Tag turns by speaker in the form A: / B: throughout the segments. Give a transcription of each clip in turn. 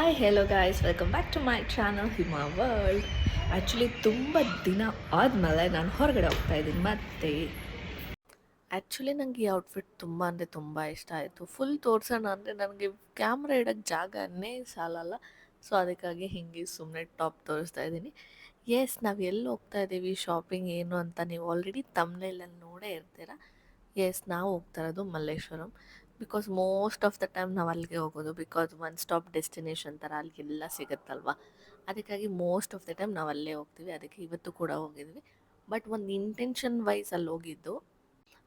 A: Hi hello guys, welcome back to my channel Hima world. Actually ತುಂಬ ದಿನ ಆದಮೇಲೆ ನಾನು ಹೊರಗಡೆ ಹೋಗ್ತಾ ಇದ್ದೀನಿ ಮತ್ತೆ. ಆ್ಯಕ್ಚುಲಿ ನನಗೆ ಈ ಔಟ್ಫಿಟ್ ತುಂಬ ಅಂದರೆ ತುಂಬ ಇಷ್ಟ ಆಯಿತು. ಫುಲ್ ತೋರಿಸೋಣ ಅಂದರೆ ನನಗೆ ಕ್ಯಾಮ್ರಾ ಇಡೋಕ್ಕೆ ಜಾಗನೇ ಸಾಲಲ್ಲ. ಸೊ ಅದಕ್ಕಾಗಿ ಹಿಂಗೆ ಸುಮ್ಮನೆ ಟಾಪ್ ತೋರಿಸ್ತಾ ಇದ್ದೀನಿ. ಎಸ್, ನಾವು ಎಲ್ಲಿ ಹೋಗ್ತಾ ಇದ್ದೀವಿ, ಶಾಪಿಂಗ್ ಏನು ಅಂತ ನೀವು ಆಲ್ರೆಡಿ ತಮ್ನೇಲಲ್ಲಿ ನೋಡೇ ಇರ್ತೀರ. ಎಸ್, ನಾವು ಹೋಗ್ತಾ ಇರೋದು Malleshwaram. Because most of the time ನಾವು ಅಲ್ಲಿಗೆ ಹೋಗೋದು. ಬಿಕಾಸ್ ಒನ್ ಸ್ಟಾಪ್ ಡೆಸ್ಟಿನೇಷನ್ ಥರ ಅಲ್ಲಿಗೆಲ್ಲ ಸಿಗುತ್ತಲ್ವ. ಅದಕ್ಕಾಗಿ ಮೋಸ್ಟ್ ಆಫ್ ದ ಟೈಮ್ ನಾವು ಅಲ್ಲೇ ಹೋಗ್ತೀವಿ. ಅದಕ್ಕೆ ಇವತ್ತು ಕೂಡ ಹೋಗಿದ್ವಿ. ಬಟ್ ಒಂದು ಇಂಟೆನ್ಷನ್ ವೈಸ್ ಅಲ್ಲಿ ಹೋಗಿದ್ದು.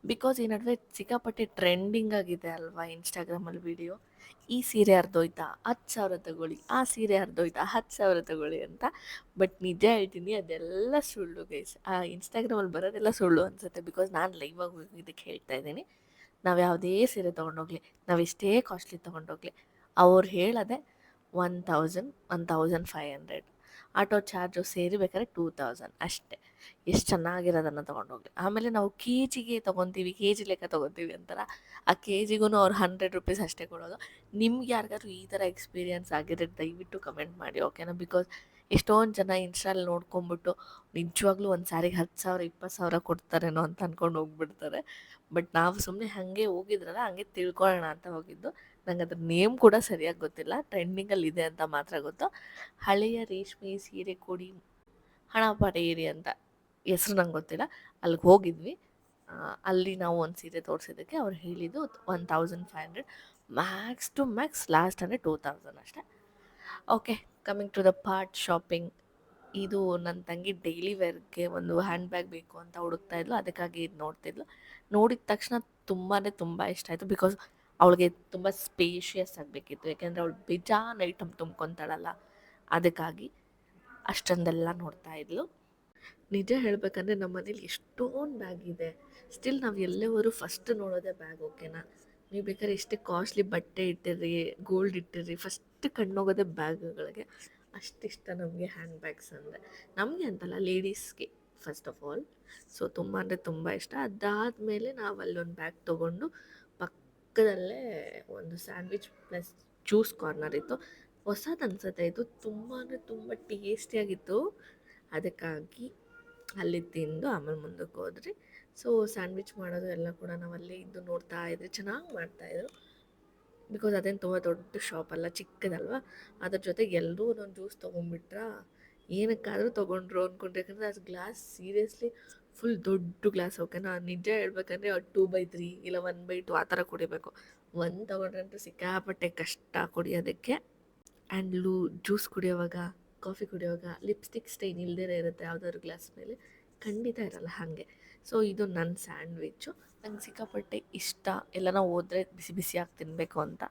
A: ಬಿಕಾಸ್ ಈ ನಡುವೆ ಸಿಕ್ಕಾಪಟ್ಟೆ ಟ್ರೆಂಡಿಂಗ್ ಆಗಿದೆ ಅಲ್ವಾ ಇನ್ಸ್ಟಾಗ್ರಾಮಲ್ಲಿ ವಿಡಿಯೋ. ಈ ಸೀರೆ ಹರಿದೋಯ್ತಾ 10,000 ತಗೊಳ್ಳಿ, ಆ ಸೀರೆ ಹರಿದೋಯ್ತಾ 10,000 ತಗೊಳ್ಳಿ ಅಂತ. ಬಟ್ ನಿಜ ಹೇಳ್ತೀನಿ, ಅದೆಲ್ಲ ಸುಳ್ಳು ಗೈಸ್. ಆ ಇನ್ಸ್ಟಾಗ್ರಾಮಲ್ಲಿ ಬರೋದೆಲ್ಲ ಸುಳ್ಳು ಅನಿಸುತ್ತೆ. ಬಿಕಾಸ್ ನಾನು ಲೈವಾಗಿ ಹೋಗಿದ್ದಕ್ಕೆ ಹೇಳ್ತಾ ಇದ್ದೀನಿ. ನಾವು ಯಾವುದೇ ಸೀರೆ ತೊಗೊಂಡೋಗ್ಲಿ, ನಾವು ಎಷ್ಟೇ ಕಾಸ್ಟ್ಲಿ ತೊಗೊಂಡೋಗ್ಲಿ, ಅವ್ರು ಹೇಳೋದೆ 1,500. ಆಟೋ ಚಾರ್ಜು ಸೇರಿ ಬೇಕಾದ್ರೆ 2,000 ಅಷ್ಟೇ. ಎಷ್ಟು ಚೆನ್ನಾಗಿರೋದನ್ನು ತೊಗೊಂಡೋಗ್ಲಿ. ಆಮೇಲೆ ನಾವು ಕೆ ಜಿಗೆ ತೊಗೊತೀವಿ, ಕೆ ಜಿ ಲೆಕ್ಕ ತೊಗೊತೀವಿ ಅಂತಾರೆ. ಆ ಕೆ ಜಿಗೂ ಅವ್ರು ₹100 ಅಷ್ಟೇ ಕೊಡೋದು. ನಿಮ್ಗೆ ಯಾರಿಗಾದ್ರು ಈ ಥರ ಎಕ್ಸ್ಪೀರಿಯನ್ಸ್ ಆಗಿದ್ರೆ ದಯವಿಟ್ಟು ಕಮೆಂಟ್ ಮಾಡಿ, ಓಕೆನಾ? ಬಿಕಾಸ್ ಎಷ್ಟೊಂದು ಜನ ಇನ್ಸ್ಟಾಲ್ ನೋಡ್ಕೊಂಬಿಟ್ಟು ನಿಜವಾಗ್ಲೂ ಒಂದು ಸ್ಯಾರಿಗೆ 10,000 20,000 ಕೊಡ್ತಾರೇನೋ ಅಂತ ಅಂದ್ಕೊಂಡು ಹೋಗ್ಬಿಡ್ತಾರೆ. ಬಟ್ ನಾವು ಸುಮ್ಮನೆ ಹಾಗೆ ಹೋಗಿದ್ರಲ್ಲ, ಹಂಗೆ ತಿಳ್ಕೊಳ್ಳೋಣ ಅಂತ ಹೋಗಿದ್ದು. ನಂಗೆ ಅದ್ರ ನೇಮ್ ಕೂಡ ಸರಿಯಾಗಿ ಗೊತ್ತಿಲ್ಲ, ಟ್ರೆಂಡಿಂಗಲ್ಲಿ ಇದೆ ಅಂತ ಮಾತ್ರ ಗೊತ್ತು. ಹಳೆಯ ರೇಷ್ಮೆ ಸೀರೆ ಕೊಡಿ ಹಣ ಪಡೆಯಿರಿ ಅಂತ ಹೆಸ್ರು ನಂಗೆ ಗೊತ್ತಿಲ್ಲ. ಅಲ್ಲಿಗೆ ಹೋಗಿದ್ವಿ. ಅಲ್ಲಿ ನಾವು ಒಂದು ಸೀರೆ ತೋರಿಸಿದ್ದಕ್ಕೆ ಅವ್ರು ಹೇಳಿದ್ದು 1,500, ಮ್ಯಾಕ್ಸ್ ಟು ಮ್ಯಾಕ್ಸ್ ಲಾಸ್ಟ್ ಅಂದರೆ 2,000 ಅಷ್ಟೇ. Okay, coming to the part shopping. ಇದು ನನ್ನ ತಂಗಿ ಡೈಲಿ ವೇರ್ಗೆ ಒಂದು ಹ್ಯಾಂಡ್ ಬ್ಯಾಗ್ ಬೇಕು ಅಂತ ಹುಡುಕ್ತಾ ಇದ್ಲು. ಅದಕ್ಕಾಗಿ ಇದು ನೋಡ್ತಿದ್ಲು. ನೋಡಿದ ತಕ್ಷಣ ತುಂಬಾ ತುಂಬ ಇಷ್ಟ ಆಯಿತು. ಬಿಕಾಸ್ ಅವಳಿಗೆ ತುಂಬ ಸ್ಪೇಷಿಯಸ್ ಆಗಬೇಕಿತ್ತು. ಯಾಕೆಂದರೆ ಅವಳು ಬೇಜಾನ್ ಐಟಮ್ ತುಂಬ್ಕೊತಾಳಲ್ಲ, ಅದಕ್ಕಾಗಿ ಅಷ್ಟೊಂದೆಲ್ಲ ನೋಡ್ತಾ ಇದ್ಲು. ನಿಜ ಹೇಳಬೇಕಂದ್ರೆ ನಮ್ಮ ಮನೇಲಿ ಎಷ್ಟೊಂದು ಬ್ಯಾಗ್ ಇದೆ. ಸ್ಟಿಲ್ ನಾವು ಎಲ್ಲೇ ಹೋದ್ರು ಫಸ್ಟ್ ನೋಡೋದೇ ಬ್ಯಾಗ್, ಓಕೆನಾ? ನೀವು ಬೇಕಾದ್ರೆ ಎಷ್ಟೇ ಕಾಸ್ಟ್ಲಿ ಬಟ್ಟೆ ಇಟ್ಟಿರ್ರಿ, ಗೋಲ್ಡ್ ಇಟ್ಟಿರ್ರಿ, ಫಸ್ಟ್ ಕಣ್ಣೋಗೋದೇ ಬ್ಯಾಗ್ಗಳಿಗೆ. ಅಷ್ಟಿಷ್ಟ ನಮಗೆ ಹ್ಯಾಂಡ್ ಬ್ಯಾಗ್ಸ್ ಅಂದರೆ. ನಮಗೆ ಅಂತಲ್ಲ, ಲೇಡೀಸ್ಗೆ ಫಸ್ಟ್ ಆಫ್ ಆಲ್. ಸೊ ತುಂಬ ಅಂದರೆ ತುಂಬ ಇಷ್ಟ. ಅದಾದಮೇಲೆ ನಾವು ಅಲ್ಲೊಂದು ಬ್ಯಾಗ್ ತೊಗೊಂಡು ಪಕ್ಕದಲ್ಲೇ ಒಂದು ಸ್ಯಾಂಡ್ವಿಚ್ ಪ್ಲಸ್ ಜ್ಯೂಸ್ ಕಾರ್ನರ್ ಇತ್ತು. ಹೊಸದು ಅನ್ಸುತ್ತೆ ಇದು, ತುಂಬ ಅಂದರೆ ತುಂಬ ಟೇಸ್ಟಿಯಾಗಿತ್ತು. ಅದಕ್ಕಾಗಿ ಅಲ್ಲಿ ತಿಂದು ಆಮೇಲೆ ಮುಂದಕ್ಕೆ ಹೋದ್ರಿ. ಸೊ ಸ್ಯಾಂಡ್ವಿಚ್ ಮಾಡೋದು ಎಲ್ಲ ಕೂಡ ನಾವು ಅಲ್ಲೇ ಇದ್ದು ನೋಡ್ತಾ ಇದ್ರಿ. ಚೆನ್ನಾಗಿ ಮಾಡ್ತಾಯಿದ್ರು. ಬಿಕಾಸ್ ಅದೇನು ತುಂಬ ದೊಡ್ಡ ಶಾಪ್ ಅಲ್ಲ, ಚಿಕ್ಕದಲ್ವ. ಅದ್ರ ಜೊತೆಗೆ ಎಲ್ಲರೂ ಒಂದೊಂದು ಜ್ಯೂಸ್ ತೊಗೊಂಡ್ಬಿಟ್ರಾ, ಏನಕ್ಕಾದರೂ ತೊಗೊಂಡ್ರು ಅಂದ್ಕೊಂಡು. ಯಾಕಂದರೆ ಅದು ಗ್ಲಾಸ್ ಸೀರಿಯಸ್ಲಿ ಫುಲ್ ದೊಡ್ಡ ಗ್ಲಾಸ್, ಓಕೆನಾ? ನಿಜ ಹೇಳ್ಬೇಕಂದ್ರೆ 2/3 ಇಲ್ಲ 1/2 ಆ ಥರ ಕುಡಿಬೇಕು. ಒಂದು ತೊಗೊಂಡ್ರೆ ಅಂತೂ ಸಿಕ್ಕಾಪಟ್ಟೆ ಕಷ್ಟ ಕುಡಿಯೋದಕ್ಕೆ. ಆ್ಯಂಡ್ ಜ್ಯೂಸ್ ಕುಡಿಯೋವಾಗ, ಕಾಫಿ ಕುಡಿಯೋವಾಗ ಲಿಪ್ಸ್ಟಿಕ್ ಸ್ಟೈನ್ ಇಲ್ಲದೇ ಇರುತ್ತೆ ಯಾವುದಾದ್ರು ಗ್ಲಾಸ್ ಮೇಲೆ, ಖಂಡಿತ ಇರಲ್ಲ ಹಾಗೆ. ಸೊ ಇದು ನನ್ನ ಸ್ಯಾಂಡ್ವಿಚ್ಚು. ನಂಗೆ ಸಿಕ್ಕಾಪಟ್ಟೆ ಇಷ್ಟ. ಎಲ್ಲನ ಹೋದರೆ ಬಿಸಿ ಬಿಸಿಯಾಗಿ ತಿನ್ನಬೇಕು ಅಂತ.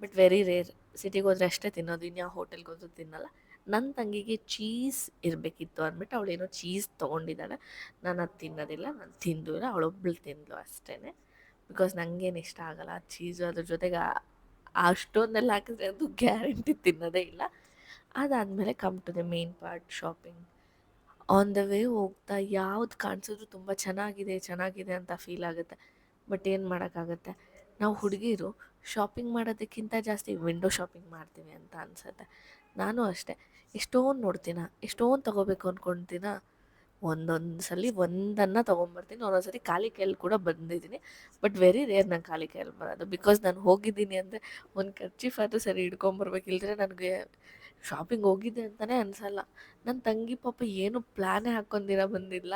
A: ಬಟ್ ವೆರಿ ರೇರ್, ಸಿಟಿಗೆ ಹೋದರೆ ಅಷ್ಟೇ ತಿನ್ನೋದು, ಇನ್ಯಾವ ಹೋಟೆಲ್ಗೆ ಹೋದ್ರೂ ತಿನ್ನಲ್ಲ. ನನ್ನ ತಂಗಿಗೆ ಚೀಸ್ ಇರಬೇಕಿತ್ತು ಅಂದ್ಬಿಟ್ಟು ಅವಳೇನೋ ಚೀಸ್ ತೊಗೊಂಡಿದ್ದಾಳೆ. ನಾನು ಅದು ತಿನ್ನೋದಿಲ್ಲ, ನಾನು ತಿಂದೂ ಇಲ್ಲ. ಅವಳೊಬ್ಬಳು ತಿಂದಳು ಅಷ್ಟೇ. ಬಿಕಾಸ್ ನನಗೇನು ಇಷ್ಟ ಆಗೋಲ್ಲ ಚೀಸು. ಅದ್ರ ಜೊತೆಗೆ ಅಷ್ಟೊಂದೆಲ್ಲ ಹಾಕಿದ್ರೆ ಅದು ಗ್ಯಾರಂಟಿ ತಿನ್ನೋದೇ ಇಲ್ಲ. ಅದಾದಮೇಲೆ come to the main part, shopping. On the way ಹೋಗ್ತಾ ಯಾವ್ದು ಕಾಣಿಸಿದ್ರು ತುಂಬ ಚೆನ್ನಾಗಿದೆ ಚೆನ್ನಾಗಿದೆ ಅಂತ ಫೀಲ್ ಆಗುತ್ತೆ. ಬಟ್ ಏನು ಮಾಡೋಕ್ಕಾಗತ್ತೆ, ನಾವು ಹುಡುಗಿರು ಶಾಪಿಂಗ್ ಮಾಡೋದಕ್ಕಿಂತ ಜಾಸ್ತಿ ವಿಂಡೋ ಶಾಪಿಂಗ್ ಮಾಡ್ತೀವಿ ಅಂತ ಅನಿಸುತ್ತೆ. ನಾನು ಅಷ್ಟೇ, ಎಷ್ಟೊಂದು ನೋಡ್ತೀನ, ಎಷ್ಟೊಂದು ತೊಗೋಬೇಕು ಅಂದ್ಕೊಳ್ತೀನ. ಒಂದೊಂದು ಸಲ ಒಂದನ್ನು ತೊಗೊಂಬರ್ತೀನಿ, ಒಂದೊಂದು ಸಲ ಖಾಲಿ ಕೈಯಲ್ಲಿ ಕೂಡ ಬಂದಿದ್ದೀನಿ. ಬಟ್ ವೆರಿ ರೇರ್ ನಾನು ಖಾಲಿ ಕೈಯಲ್ಲಿ ಬರೋದು. ಬಿಕಾಸ್ ನಾನು ಹೋಗಿದ್ದೀನಿ ಅಂದರೆ ಒಂದು ಕರ್ಚೀಫ್ ಆದರೂ ಸರಿ ಹಿಡ್ಕೊಂಬರ್ಬೇಕಿಲ್ದ್ರೆ ನನಗೆ ಶಾಪಿಂಗ್ ಹೋಗಿದ್ದೆ ಅಂತಲೇ ಅನಿಸಲ್ಲ. ನನ್ನ ತಂಗಿ ಪಾಪ ಏನು ಪ್ಲ್ಯಾನೇ ಹಾಕ್ಕೊಂಡಿರ ಬಂದಿಲ್ಲ.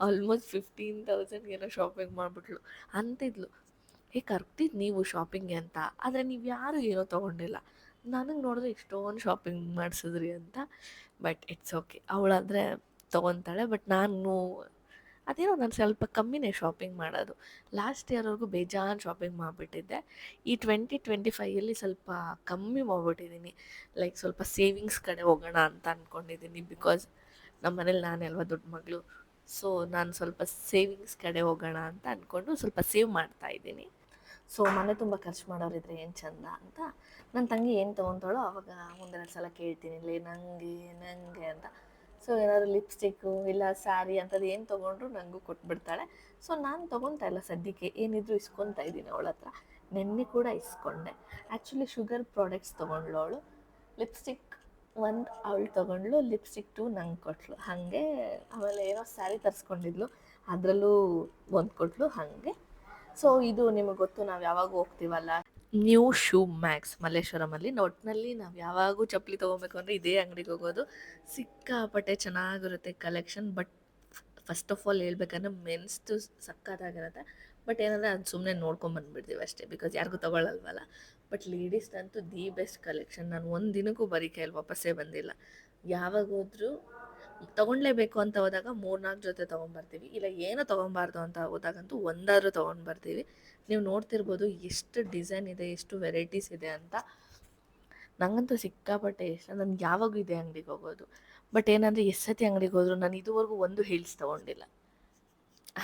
A: ಆಲ್ಮೋಸ್ಟ್ 15,000 ಏನೋ ಶಾಪಿಂಗ್ ಮಾಡಿಬಿಟ್ಲು. ಅಂತಿದ್ಲು, ಕರ್ತಿದ್ದು ನೀವು ಶಾಪಿಂಗ್ಗೆ ಅಂತ, ಆದರೆ ನೀವು ಯಾರೂ ಏನೋ ತೊಗೊಂಡಿಲ್ಲ. ನನಗೆ ನೋಡಿದ್ರೆ ಇಷ್ಟೊಂದು ಶಾಪಿಂಗ್ ಮಾಡಿಸಿದ್ರಿ ಅಂತ. ಬಟ್ ಇಟ್ಸ್ ಓಕೆ, ಅವಳಾದರೆ ತೊಗೊತಾಳೆ. ಬಟ್ ಅದೇನೋ ನಾನು ಸ್ವಲ್ಪ ಕಮ್ಮಿನೇ ಶಾಪಿಂಗ್ ಮಾಡೋದು. ಲಾಸ್ಟ್ ಇಯರ್ವರೆಗೂ ಬೇಜಾನ್ ಶಾಪಿಂಗ್ ಮಾಡಿಬಿಟ್ಟಿದ್ದೆ. ಈ 2025ಯಲ್ಲಿ ಸ್ವಲ್ಪ ಕಮ್ಮಿ ಮಾಡಿಬಿಟ್ಟಿದ್ದೀನಿ. ಲೈಕ್ ಸ್ವಲ್ಪ ಸೇವಿಂಗ್ಸ್ ಕಡೆ ಹೋಗೋಣ ಅಂತ ಅಂದ್ಕೊಂಡಿದ್ದೀನಿ. ಬಿಕಾಸ್ ನಮ್ಮ ಮನೇಲಿ ನಾನೇ ಅಲ್ವಾ ದೊಡ್ಡ ಮಗಳು. ಸೊ ನಾನು ಸ್ವಲ್ಪ ಸೇವಿಂಗ್ಸ್ ಕಡೆ ಹೋಗೋಣ ಅಂತ ಅಂದ್ಕೊಂಡು ಸ್ವಲ್ಪ ಸೇವ್ ಮಾಡ್ತಾಯಿದ್ದೀನಿ. ಸೊ ಮನೆ ತುಂಬ ಖರ್ಚು ಮಾಡೋರಿದ್ರೆ ಏನು ಚಂದ ಅಂತ. ನನ್ನ ತಂಗಿ ಏನು ತೊಗೊತಾಳೋ ಆವಾಗ ಒಂದೆರಡು ಸಲ ಕೇಳ್ತೀನಿ, ಲೇ ನನಗೆ ಅಂತ. ಸೊ ಏನಾದರೂ ಲಿಪ್ಸ್ಟಿಕ್ಕು ಇಲ್ಲ ಸ್ಯಾರಿ ಅಂಥದ್ದು ಏನು ತೊಗೊಂಡ್ರು ನನಗೂ ಕೊಟ್ಬಿಡ್ತಾಳೆ. ಸೊ ನಾನು ತೊಗೊತಾ ಇಲ್ಲ ಸದ್ಯಕ್ಕೆ, ಏನಿದ್ರು ಇಸ್ಕೊತಾ ಇದ್ದೀನಿ ಅವಳ ಹತ್ರ. ನೆನ್ನೆ ಕೂಡ ಇಸ್ಕೊಂಡೆ. ಆ್ಯಕ್ಚುಲಿ ಶುಗರ್ ಪ್ರಾಡಕ್ಟ್ಸ್ ತೊಗೊಂಡ್ಳು ಅವಳು. ಲಿಪ್ಸ್ಟಿಕ್ ಒಂದು ಅವಳು ತೊಗೊಂಡ್ಳು, ಲಿಪ್ಸ್ಟಿಕ್ 2 ನಂಗೆ ಕೊಟ್ಟಳು. ಹಾಗೆ ಆಮೇಲೆ ಏನೋ ಸ್ಯಾರಿ ತರಿಸ್ಕೊಂಡಿದ್ಲು, ಅದರಲ್ಲೂ ಒಂದು ಕೊಟ್ಟಳು ಹಾಗೆ. ಸೊ ಇದು ನಿಮಗೆ ಗೊತ್ತು, ನಾವು ಯಾವಾಗ ಹೋಗ್ತೀವಲ್ಲ ನ್ಯೂ ಶೂ ಮ್ಯಾಕ್ಸ್ ಮಲ್ಲೇಶ್ವರಮಲ್ಲಿ. ಒಟ್ಟಿನಲ್ಲಿ ನಾವು ಯಾವಾಗೂ ಚಪ್ಪಲಿ ತೊಗೊಬೇಕು ಅಂದರೆ ಇದೇ ಅಂಗಡಿಗೆ ಹೋಗೋದು. ಸಿಕ್ಕಾಪಟ್ಟೆ ಚೆನ್ನಾಗಿರುತ್ತೆ collection. But first of all ಹೇಳ್ಬೇಕಂದ್ರೆ ಮೆನ್ಸ್ದು ಸಕ್ಕತ್ತಾಗಿರುತ್ತೆ. ಬಟ್ ಏನಂದರೆ ಅದು ಸುಮ್ಮನೆ ನೋಡ್ಕೊಂಬಂದ್ಬಿಡ್ತೀವಿ ಅಷ್ಟೇ, ಬಿಕಾಸ್ ಯಾರಿಗೂ ತೊಗೊಳಲ್ವಲ್ಲ. ಬಟ್ ಲೇಡೀಸ್ದಂತೂ ದಿ ಬೆಸ್ಟ್ ಕಲೆಕ್ಷನ್. ನಾನು ಒಂದು ದಿನಕ್ಕೂ ಬರೀ ಕೈಯಲ್ಲಿ ವಾಪಸ್ಸೇ ಬಂದಿಲ್ಲ. ಯಾವಾಗ ಹೋದ್ರೂ ತೊಗೊಳ್ಲೇಬೇಕು ಅಂತ ಹೋದಾಗ 3-4 ಜೊತೆ ತೊಗೊಂಬರ್ತೀವಿ, ಇಲ್ಲ ಏನೋ ತೊಗೊಬಾರ್ದು ಅಂತ ಹೋದಾಗಂತೂ ಒಂದಾದ್ರೂ ತೊಗೊಂಡು ಬರ್ತೀವಿ. ನೀವು ನೋಡ್ತಿರ್ಬೋದು ಎಷ್ಟು ಡಿಸೈನ್ ಇದೆ, ಎಷ್ಟು ವೆರೈಟೀಸ್ ಇದೆ ಅಂತ. ನನಗಂತೂ ಸಿಕ್ಕಾಪಟ್ಟೆ ಇಷ್ಟ. ನನ್ಗೆ ಯಾವಾಗೂ ಇದೆ ಅಂಗಡಿಗೆ ಹೋಗೋದು. ಬಟ್ ಏನಂದರೆ ಎಷ್ಟು ಸತಿ ಅಂಗಡಿಗೆ ಹೋದರೂ ನಾನು ಇದುವರೆಗೂ ಒಂದು ಹೀಲ್ಸ್ ತೊಗೊಂಡಿಲ್ಲ.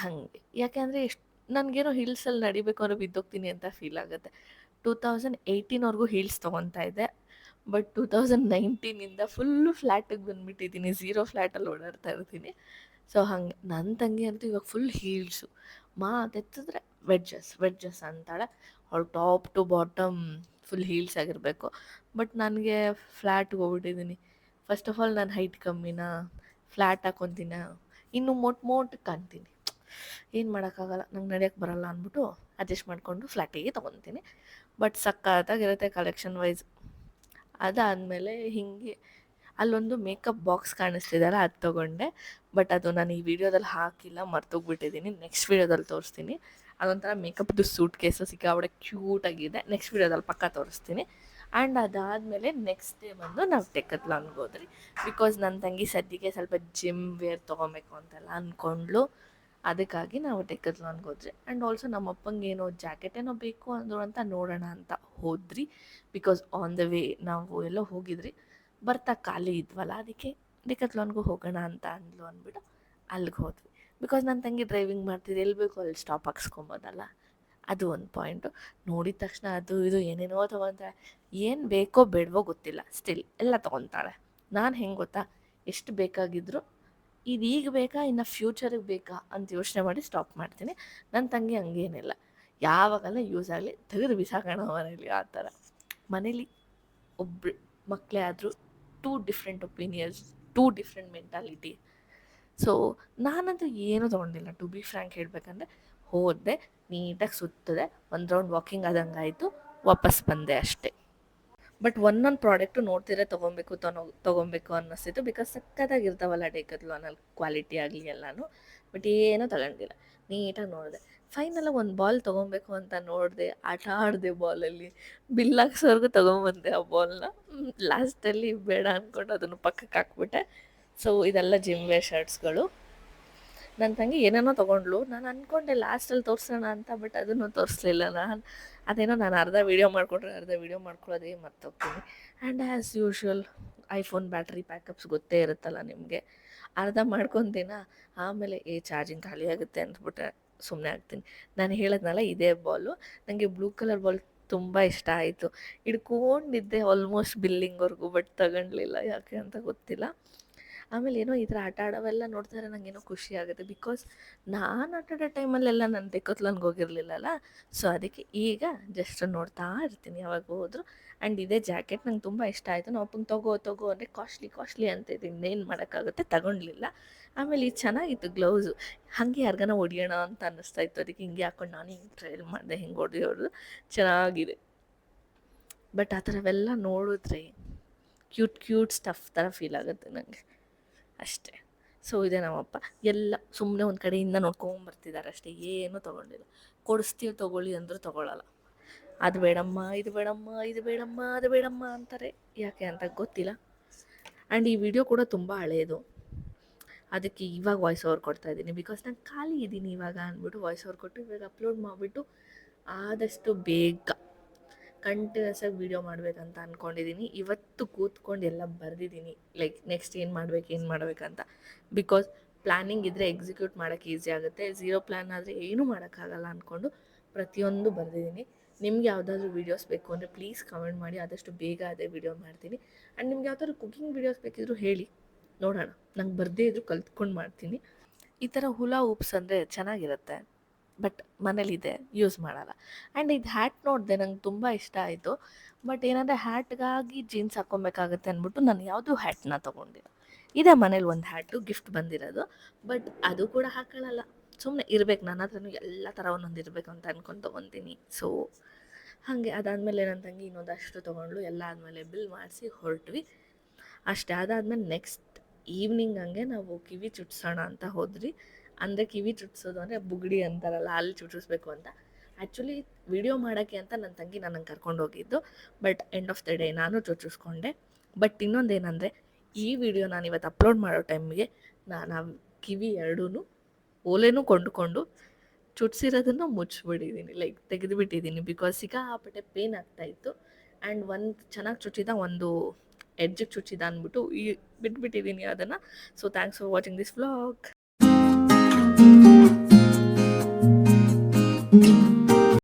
A: ಹಾಗೆ ಯಾಕೆ ಅಂದರೆ ನನಗೇನೋ ಹಿಲ್ಸಲ್ಲಿ ನಡಿಬೇಕು ಅಂದರೆ ಬಿದ್ದೋಗ್ತೀನಿ ಅಂತ ಫೀಲ್ ಆಗುತ್ತೆ. 2018ವರೆಗೂ ಹೀಲ್ಸ್ ತೊಗೊತಾ ಇದ್ದೆ. ಬಟ್ 2019ಇಂದ ಫುಲ್ಲು ಫ್ಲ್ಯಾಟಿಗೆ ಬಂದುಬಿಟ್ಟಿದ್ದೀನಿ. ಝೀರೋ ಫ್ಲ್ಯಾಟಲ್ಲಿ ಓಡಾಡ್ತಾ ಇರ್ತೀನಿ. ಸೊ ಹಂಗೆ ನನ್ನ ತಂಗಿ ಅಂತೂ ಇವಾಗ ಫುಲ್ ಹೀಲ್ಸು. ಮಾತೆತ್ತಿದ್ರೆ ವೆಡ್ಜಸ್ ಅಂತಾಳೆ. ಅವಳು top to bottom full heels ಆಗಿರಬೇಕು. ಬಟ್ ನನಗೆ ಫ್ಲ್ಯಾಟ್ಗೆ ಹೋಗ್ಬಿಟ್ಟಿದ್ದೀನಿ. ಫಸ್ಟ್ ಆಫ್ ಆಲ್ ನಾನು ಹೈಟ್ ಕಮ್ಮಿನಾ, ಫ್ಲ್ಯಾಟ್ ಹಾಕ್ಕೊತೀನ, ಇನ್ನು ಮೊಟ್ಟಕ್ಕೆ ಕಾಣ್ತೀನಿ. ಏನು ಮಾಡೋಕ್ಕಾಗಲ್ಲ, ನಂಗೆ ನಡೆಯೋಕ್ಕೆ ಬರಲ್ಲ ಅಂದ್ಬಿಟ್ಟು ಅಡ್ಜಸ್ಟ್ ಮಾಡಿಕೊಂಡು ಫ್ಲ್ಯಾಟಿಗೆ ತೊಗೊತೀನಿ. ಬಟ್ ಸಕ್ಕತ್ತಾಗಿರುತ್ತೆ ಕಲೆಕ್ಷನ್ ವೈಸ್. ಅದಾದಮೇಲೆ ಹೀಗೆ ಅಲ್ಲೊಂದು ಮೇಕಪ್ ಬಾಕ್ಸ್ ಕಾಣಿಸ್ತಿದೆಯಲ್ಲ, ಅದು ತೊಗೊಂಡೆ. ಬಟ್ ಅದು ನಾನು ಈ ವಿಡಿಯೋದಲ್ಲಿ ಹಾಕಿಲ್ಲ, ಮರ್ತೋಗ್ಬಿಟ್ಟಿದ್ದೀನಿ. ನೆಕ್ಸ್ಟ್ ವಿಡಿಯೋದಲ್ಲಿ ತೋರಿಸ್ತೀನಿ. ಅದೊಂಥರ ಮೇಕಪ್ದು ಸೂಟ್ ಕೇಸು ಸಿಕ್ಕಾಪಟ್ಟೆ ಕ್ಯೂಟಾಗಿದೆ. ನೆಕ್ಸ್ಟ್ ವಿಡಿಯೋದಲ್ಲಿ ಪಕ್ಕ ತೋರಿಸ್ತೀನಿ. ಆ್ಯಂಡ್ ಅದಾದಮೇಲೆ ನೆಕ್ಸ್ಟ್ ಡೇ ಬಂದು ನಾವು ಡೆಕ್ಕತ್ಲಾನ್ಗೆ ಹೋದ್ರಿ. ಬಿಕಾಸ್ ನನ್ನ ತಂಗಿ ಸದ್ಯಕ್ಕೆ ಸ್ವಲ್ಪ ಜಿಮ್ ವೇರ್ ತೊಗೊಬೇಕು ಅಂತೆಲ್ಲ ಅಂದ್ಕೊಂಡ್ಳು. ಅದಕ್ಕಾಗಿ ನಾವು ಡೆಕ್ಕತ್ಲಾನ್ಗೆ ಹೋದ್ರಿ. ಆ್ಯಂಡ್ ಆಲ್ಸೋ ನಮ್ಮ ಅಪ್ಪಂಗೆ ಏನೋ ಜಾಕೆಟ್ ಏನೋ ಬೇಕು ಅಂದರು ಅಂತ ನೋಡೋಣ ಅಂತ ಹೋದ್ರಿ. ಬಿಕಾಸ್ ಆನ್ ದ ವೇ ನಾವು ಎಲ್ಲೋ ಹೋಗಿದ್ರಿ, ಬರ್ತಾ ಖಾಲಿ ಇದ್ವಲ್ಲ, ಅದಕ್ಕೆ ಡೆಕ್ಕತ್ಲಾನ್ಗೂ ಹೋಗೋಣ ಅಂತ ಅಂದ್ಲು ಅಂದ್ಬಿಟ್ಟು ಅಲ್ಲಿಗೆ ಹೋದ್ವಿ. ಬಿಕಾಸ್ ನನ್ನ ತಂಗಿ ಡ್ರೈವಿಂಗ್ ಮಾಡ್ತಿದ್ದೆ, ಎಲ್ಲಿ ಬೇಕೋ ಅಲ್ಲಿ ಸ್ಟಾಪ್ ಹಾಕ್ಸ್ಕೊಬೋದಲ್ಲ, ಅದು ಒಂದು ಪಾಯಿಂಟು. ನೋಡಿದ ತಕ್ಷಣ ಅದು ಇದು ಏನೇನೋ ತೊಗೊತಾಳೆ. ಏನು ಬೇಕೋ ಬೇಡವೋ ಗೊತ್ತಿಲ್ಲ, ಸ್ಟಿಲ್ ಎಲ್ಲ ತೊಗೊತಾಳೆ. ನಾನು ಹೆಂಗೆ ಗೊತ್ತಾ, ಎಷ್ಟು ಬೇಕಾಗಿದ್ದರೂ ಇದೀಗ ಬೇಕಾ ಇನ್ನು ಫ್ಯೂಚರಿಗೆ ಬೇಕಾ ಅಂತ ಯೋಚನೆ ಮಾಡಿ ಸ್ಟಾಪ್ ಮಾಡ್ತೀನಿ. ನನ್ನ ತಂಗಿ ಹಂಗೇನಿಲ್ಲ, ಯಾವಾಗಲ್ಲ ಯೂಸ್ ಆಗಲಿ ತೆಗೆದು ಬಿಸಾಕೋಣ ಮನೇಲಿ, ಆ ಥರ. ಮನೇಲಿ ಒಬ್ಬರು ಮಕ್ಕಳೇ ಆದರೂ 2 different opinions, 2 different mentality. So ನಾನಂತೂ ಏನೂ ತೊಗೊಂಡಿಲ್ಲ, ಟು ಬಿ ಫ್ರ್ಯಾಂಕ್ ಹೇಳಬೇಕಂದ್ರೆ. ಹೋದೆ, ನೀಟಾಗಿ ಸುತ್ತದೆ, ಒಂದು ರೌಂಡ್ ವಾಕಿಂಗ್ ಆದಂಗೆ ಆಯಿತು, ವಾಪಸ್ ಬಂದೆ ಅಷ್ಟೇ. ಬಟ್ ಒಂದೊಂದು ಪ್ರಾಡಕ್ಟು ನೋಡ್ತಿದ್ರೆ ತೊಗೊಬೇಕು ಅನ್ನಿಸ್ತಿತ್ತು. ಬಿಕಾಸ್ ಸಕ್ಕತ್ತಾಗಿರ್ತಾವಲ್ಲ ಡೆಕ್ಕತ್ಲಾನಲ್ಲಿ, ಕ್ವಾಲಿಟಿ ಆಗಲಿ ಎಲ್ಲನೂ. ಬಟ್ ಏನೂ ತಗೊಂಡಿಲ್ಲ, ನೀಟಾಗಿ ನೋಡಿದೆ. ಫೈನಲಾಗಿ ಒಂದು ಬಾಲ್ ತೊಗೊಬೇಕು ಅಂತ ನೋಡಿದೆ, ಆಟ ಆಡಿದೆ ಬಾಲಲ್ಲಿ, ಬಿಲ್ ಹಾಕ್ಸೋರ್ಗು ತೊಗೊಂಬಂದೆ ಆ ಬಾಲ್ನ. ಲಾಸ್ಟಲ್ಲಿ ಬೇಡ ಅಂದ್ಕೊಂಡು ಅದನ್ನು ಪಕ್ಕಕ್ಕೆ ಹಾಕ್ಬಿಟ್ಟೆ. ಸೊ ಇದೆಲ್ಲ ಜಿಮ್ ವೇರ್ ಶರ್ಟ್ಸ್ಗಳು. ನನ್ನ ತಂಗಿ ಏನೇನೋ ತೊಗೊಂಡ್ಳು, ನಾನು ಅಂದ್ಕೊಂಡೆ ಲಾಸ್ಟಲ್ಲಿ ತೋರಿಸೋಣ ಅಂತ. ಬಟ್ ಅದನ್ನು ತೋರಿಸ್ಲಿಲ್ಲ. ಅದೇನೋ ನಾನು ಅರ್ಧ ವೀಡಿಯೋ ಮಾಡಿಕೊಂಡ್ರೆ ಅರ್ಧ ವೀಡಿಯೋ ಮಾಡ್ಕೊಳ್ಳೋದೇ ಮರ್ತೋಗ್ತೀನಿ. And as usual iPhone battery packups ಗೊತ್ತೇ ಇರುತ್ತಲ್ಲ ನಿಮಗೆ. ಅರ್ಧ ಮಾಡ್ಕೊತೀನ, ಆಮೇಲೆ ಚಾರ್ಜಿಂಗ್ ಖಾಲಿ ಆಗುತ್ತೆ ಅಂದ್ಬಿಟ್ಟೆ ಸುಮ್ಮನೆ ಆಗ್ತೀನಿ. ನಾನು ಹೇಳಿದ್ನಲ್ಲ ಇದೇ ಬಾಲು, ನನಗೆ ಬ್ಲೂ ಕಲರ್ ಬಾಲ್ ತುಂಬ ಇಷ್ಟ ಆಯಿತು. ಹಿಡ್ಕೊಂಡಿದ್ದೆ ಆಲ್ಮೋಸ್ಟ್ ಬಿಲ್ಲಿಂಗ್ವರೆಗೂ, ಬಟ್ ತಗೊಳ್ಲಿಲ್ಲ, ಯಾಕೆ ಅಂತ ಗೊತ್ತಿಲ್ಲ. ಆಮೇಲೆ ಏನೋ ಈ ಥರ ಆಟ ಆಡೋವೆಲ್ಲ ನೋಡ್ತಾರೆ, ನನಗೇನೋ ಖುಷಿ ಆಗುತ್ತೆ. ಬಿಕಾಸ್ ನಾನು ಆಟ ಆಡೋ ಟೈಮಲ್ಲೆಲ್ಲ ನಾನು ಡೆಕ್ಕತ್ಲಾನ್ಗೆ ಹೋಗಿರಲಿಲ್ಲಲ್ಲ. ಸೊ ಅದಕ್ಕೆ ಈಗ ಜಸ್ಟ್ ನೋಡ್ತಾ ಇರ್ತೀನಿ ಯಾವಾಗ ಹೋದ್ರು. ಆ್ಯಂಡ್ ಇದೇ ಜಾಕೆಟ್ ನಂಗೆ ತುಂಬ ಇಷ್ಟ ಆಯಿತು. ನಾವು ಅಪ್ಪಂಗೆ ತಗೋ ಅಂದರೆ ಕಾಸ್ಟ್ಲಿ ಅಂತ ಇದ್ದೀನಿ, ಏನು ಮಾಡೋಕ್ಕಾಗುತ್ತೆ, ತಗೊಳ್ಲಿಲ್ಲ. ಆಮೇಲೆ ಇದು ಚೆನ್ನಾಗಿತ್ತು ಗ್ಲೌಸು, ಹಾಗೆ ಯಾರಿಗಾನ ಹೊಡಿಯೋಣ ಅಂತ ಅನ್ನಿಸ್ತಾ ಇತ್ತು. ಅದಕ್ಕೆ ಹಿಂಗೆ ಹಾಕ್ಕೊಂಡು ನಾನು ಹಿಂಗೆ ಟ್ರೈಲ್ ಮಾಡಿದೆ, ಹಿಂಗೆ ಹೊಡೆಯೋದು ಚೆನ್ನಾಗಿದೆ. ಬಟ್ ಆ ಥರವೆಲ್ಲ ನೋಡಿದ್ರೆ ಕ್ಯೂಟ್ ಸ್ಟಫ್ ಥರ ಫೀಲ್ ಆಗುತ್ತೆ ನನಗೆ ಅಷ್ಟೇ. ಸೊ ಇದೆ ನಮ್ಮಪ್ಪ ಎಲ್ಲ ಸುಮ್ಮನೆ ಒಂದು ಕಡೆಯಿಂದ ನೋಡ್ಕೊಂಬರ್ತಿದ್ದಾರೆ ಅಷ್ಟೇ, ಏನೂ ತೊಗೊಂಡಿಲ್ಲ. ಕೊಡಿಸ್ತೀವಿ ತೊಗೊಳ್ಳಿ ಅಂದರೂ ತೊಗೊಳ್ಳಲ್ಲ. ಅದು ಬೇಡಮ್ಮ, ಇದು ಬೇಡಮ್ಮ, ಇದು ಬೇಡಮ್ಮ, ಅದು ಬೇಡಮ್ಮ ಅಂತಾರೆ, ಯಾಕೆ ಅಂತ ಗೊತ್ತಿಲ್ಲ. ಆ್ಯಂಡ್ ಈ ವಿಡಿಯೋ ಕೂಡ ತುಂಬ ಹಳೆಯದು, ಅದಕ್ಕೆ ಇವಾಗ ವಾಯ್ಸ್ ಓವರ್ ಕೊಡ್ತಾಯಿದ್ದೀನಿ. ಬಿಕಾಸ್ ನಾನು ಖಾಲಿ ಇದ್ದೀನಿ ಇವಾಗ ಅಂದ್ಬಿಟ್ಟು ವಾಯ್ಸ್ ಓವರ್ ಕೊಟ್ಟು ಇವಾಗ ಅಪ್ಲೋಡ್ ಮಾಡಿಬಿಟ್ಟು ಆದಷ್ಟು ಬೇಗ ಕಂಟಿನ್ಯೂಸ್ ಆಗಿ ವೀಡಿಯೋ ಮಾಡಬೇಕಂತ ಅಂದ್ಕೊಂಡಿದ್ದೀನಿ. ಇವತ್ತು ಕೂತ್ಕೊಂಡು ಎಲ್ಲ ಬರೆದಿದ್ದೀನಿ, ಲೈಕ್ ನೆಕ್ಸ್ಟ್ ಏನು ಮಾಡಬೇಕಂತ. ಬಿಕಾಸ್ ಪ್ಲ್ಯಾನಿಂಗ್ ಇದ್ದರೆ ಎಕ್ಸಿಕ್ಯೂಟ್ ಮಾಡೋಕ್ಕೆ ಈಸಿ ಆಗುತ್ತೆ. ಝೀರೋ ಪ್ಲ್ಯಾನ್ ಆದರೆ ಏನೂ ಮಾಡೋಕ್ಕಾಗಲ್ಲ ಅಂದ್ಕೊಂಡು ಪ್ರತಿಯೊಂದು ಬರೆದಿದ್ದೀನಿ. ನಿಮ್ಗೆ ಯಾವುದಾದ್ರೂ ವೀಡಿಯೋಸ್ ಬೇಕು ಅಂದರೆ ಪ್ಲೀಸ್ ಕಮೆಂಟ್ ಮಾಡಿ, ಆದಷ್ಟು ಬೇಗ ಅದೇ ವೀಡಿಯೋ ಮಾಡ್ತೀನಿ. ಆ್ಯಂಡ್ ನಿಮ್ಗೆ ಯಾವ್ದಾದ್ರು ಕುಕಿಂಗ್ ವೀಡಿಯೋಸ್ ಬೇಕಿದ್ದರೂ ಹೇಳಿ, ನೋಡೋಣ. ನಂಗೆ ಬರದೇ ಇದ್ದರೂ ಕಲ್ತ್ಕೊಂಡು ಮಾಡ್ತೀನಿ. ಈ ಥರ ಹುಲಾ ಹೂಪ್ಸ್ ಅಂದರೆ ಚೆನ್ನಾಗಿರುತ್ತೆ. ಬಟ್ ಮನೇಲಿದೆ, ಯೂಸ್ ಮಾಡಲ್ಲ. ಆ್ಯಂಡ್ ಇದು ಹ್ಯಾಟ್ ನೋಡಿದೆ ನಂಗೆ ತುಂಬ ಇಷ್ಟ ಆಯಿತು. ಬಟ್ ಏನಂದರೆ ಹ್ಯಾಟ್ಗಾಗಿ ಜೀನ್ಸ್ ಹಾಕ್ಕೊಬೇಕಾಗತ್ತೆ ಅಂದ್ಬಿಟ್ಟು ನಾನು ಯಾವುದೂ ಹ್ಯಾಟ್ನ ತೊಗೊಂಡಿಲ್ಲ. ಇದೆ ಮನೇಲಿ ಒಂದು ಹ್ಯಾಟು ಗಿಫ್ಟ್ ಬಂದಿರೋದು, ಬಟ್ ಅದು ಕೂಡ ಹಾಕೊಳ್ಳಲ್ಲ. ಸುಮ್ಮನೆ ಇರ್ಬೇಕು, ನನ್ನ ಹತ್ರನೂ ಎಲ್ಲ ಥರ ಒಂದೊಂದು ಇರಬೇಕು ಅಂತ ಅಂದ್ಕೊಂಡು ತೊಗೊತೀನಿ. ಸೊ ಹಾಗೆ ಅದಾದಮೇಲೆ ನನ್ನ ತಂಗಿ ಇನ್ನೊಂದಷ್ಟು ತೊಗೊಂಡ್ಳು. ಎಲ್ಲ ಆದಮೇಲೆ ಬಿಲ್ ಮಾಡಿಸಿ ಹೊರಟ್ವಿ ಅಷ್ಟೇ. ಅದಾದಮೇಲೆ ನೆಕ್ಸ್ಟ್ ಈವ್ನಿಂಗ್ ಹಂಗೆ ನಾವು ಕಿವಿ ಚುಟ್ಸೋಣ ಅಂತ ಹೋದ್ರಿ. ಅಂದರೆ ಕಿವಿ ಚುಟ್ಸೋದು ಅಂದರೆ ಬುಗುಡಿ ಅಂತಾರಲ್ಲ, ಅಲ್ಲಿ ಚುಟ್ಟಿಸ್ಬೇಕು ಅಂತ. ಆ್ಯಕ್ಚುಲಿ ವಿಡಿಯೋ ಮಾಡೋಕ್ಕೆ ಅಂತ ನನ್ನ ತಂಗಿ ನನ್ನನ್ನು ಕರ್ಕೊಂಡು ಹೋಗಿದ್ದು. But end of the day ನಾನು ಚುಚ್ಚಿಸ್ಕೊಂಡೆ. ಬಟ್ ಇನ್ನೊಂದೇನೆಂದರೆ, ಈ ವಿಡಿಯೋ ನಾನು ಇವತ್ತು ಅಪ್ಲೋಡ್ ಮಾಡೋ ಟೈಮಿಗೆ ನಾನು ಆ ಕಿವಿ ಎರಡೂ ಓಲೆನೂ ಕೊಂಡುಕೊಂಡು ಚುಟ್ಸಿರೋದನ್ನು ಮುಚ್ಚಿಬಿಟ್ಟಿದ್ದೀನಿ, ಲೈಕ್ ತೆಗೆದುಬಿಟ್ಟಿದ್ದೀನಿ. ಬಿಕಾಸ್ ಸಿಕ್ಕಾಪಟ್ಟೆ ಪೇನ್ ಆಗ್ತಾಯಿತ್ತು. ಆ್ಯಂಡ್ ಒಂದು ಚೆನ್ನಾಗಿ ಚುಚ್ಚಿದ, ಒಂದು ಎಡ್ಜಿಗೆ ಚುಚ್ಚಿದ ಅಂದ್ಬಿಟ್ಟು ಬಿಟ್ಬಿಟ್ಟಿದ್ದೀನಿ ಅದನ್ನು. So thanks for watching this vlog.